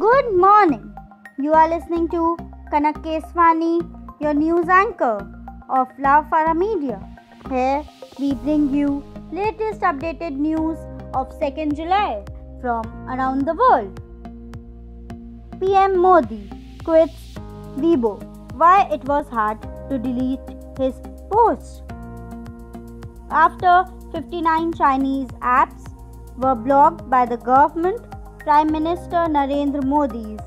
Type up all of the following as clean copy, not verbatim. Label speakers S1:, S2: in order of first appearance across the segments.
S1: Good morning. You are listening to Kanak Keswani, your news anchor of Love Farah Media. Here we bring you latest updated news of 2nd July from around the world. PM Modi quits Weibo. Why it was hard to delete his post. After 59 Chinese apps were blocked by the government, Prime Minister Narendra Modi's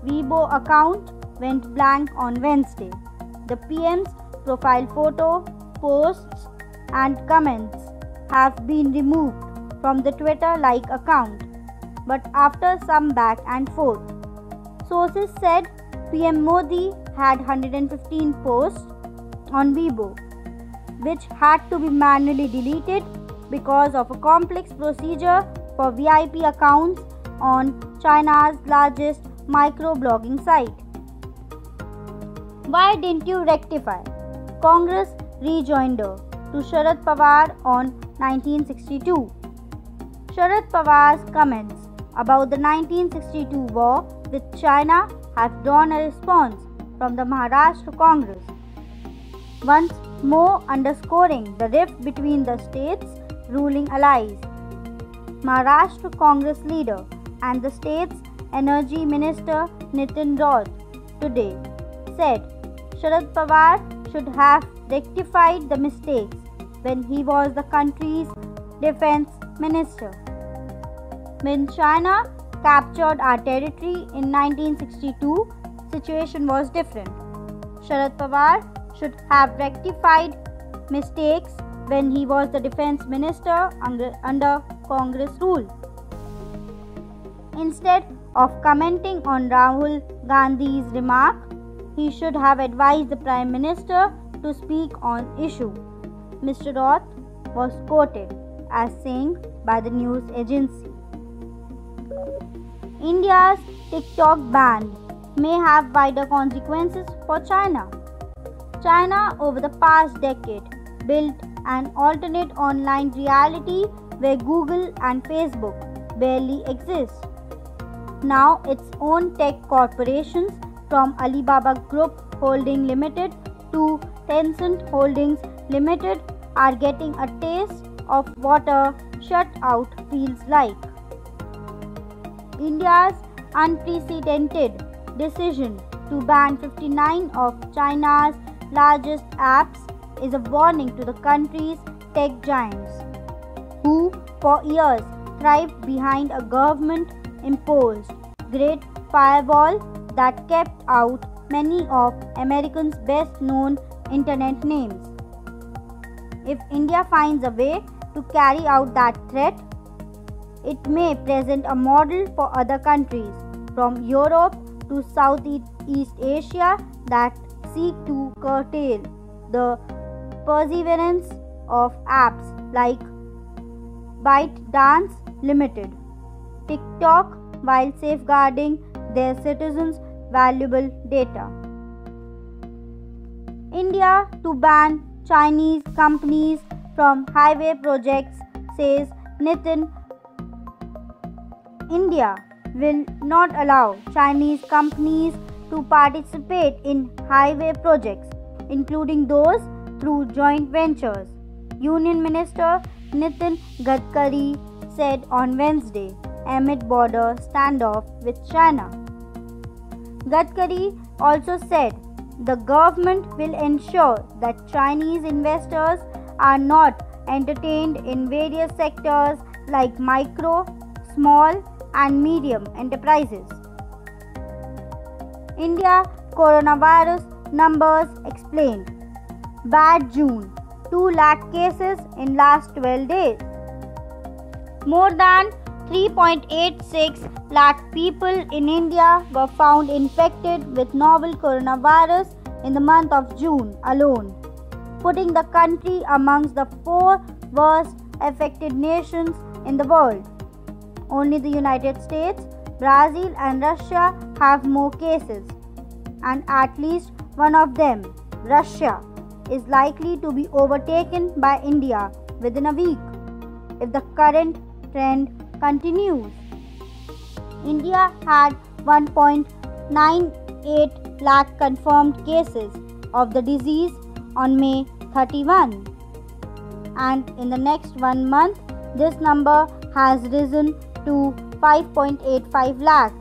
S1: Weibo account went blank on Wednesday. The PM's profile photo, posts and comments have been removed from the Twitter-like account, but after some back and forth. Sources said PM Modi had 115 posts on Weibo, which had to be manually deleted because of a complex procedure for VIP accounts on China's largest microblogging site. Why didn't you rectify? Congress rejoinder to Sharad Pawar on 1962. Sharad Pawar's comments about the 1962 war with China have drawn a response from the Maharashtra Congress, once more underscoring the rift between the state's ruling allies. Maharashtra Congress leader and the state's Energy Minister Nitin Raut today said Sharad Pawar should have rectified the mistakes when he was the country's defense minister. When China captured our territory in 1962, situation was different. Sharad Pawar should have rectified mistakes when he was the defense minister under Congress rule. Instead of commenting on Rahul Gandhi's remark, he should have advised the Prime Minister to speak on issue. Mr. Raut was quoted as saying by the news agency. India's TikTok ban may have wider consequences for China. China over the past decade built an alternate online reality where Google and Facebook barely exist. Now its own tech corporations from Alibaba Group Holding Limited to Tencent Holdings Limited are getting a taste of what a shutout feels like. India's unprecedented decision to ban 59 of China's largest apps is a warning to the country's tech giants, who for years thrived behind a government-imposed Great Firewall that kept out many of Americans' best-known internet names. If India finds a way to carry out that threat, it may present a model for other countries from Europe to Southeast Asia that seek to curtail the perseverance of apps like ByteDance Limited, TikTok, while safeguarding their citizens' valuable data. India to ban Chinese companies from highway projects, says Nitin. India will not allow Chinese companies to participate in highway projects, including those through joint ventures, Union Minister Nitin Gadkari said on Wednesday amid border standoff with China. Gadkari also said the government will ensure that Chinese investors are not entertained in various sectors like micro, small and medium enterprises. India coronavirus numbers explained. Bad June, 2 lakh cases in last 12 days. More than 3.86 lakh people in India were found infected with novel coronavirus in the month of June alone, putting the country amongst the 4 worst affected nations in the world. Only the United States, Brazil and Russia have more cases, and at least one of them, Russia, is likely to be overtaken by India within a week if the current trend continues. India had 1.98 lakh confirmed cases of the disease on May 31. And in the next 1 month, this number has risen to 5.85 lakh.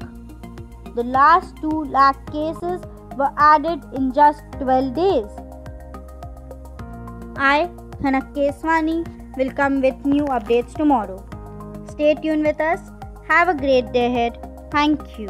S1: The last 2 lakh cases were added in just 12 days. I, Khanak Keswani, will come with new updates tomorrow. Stay tuned with us. Have a great day ahead. Thank you.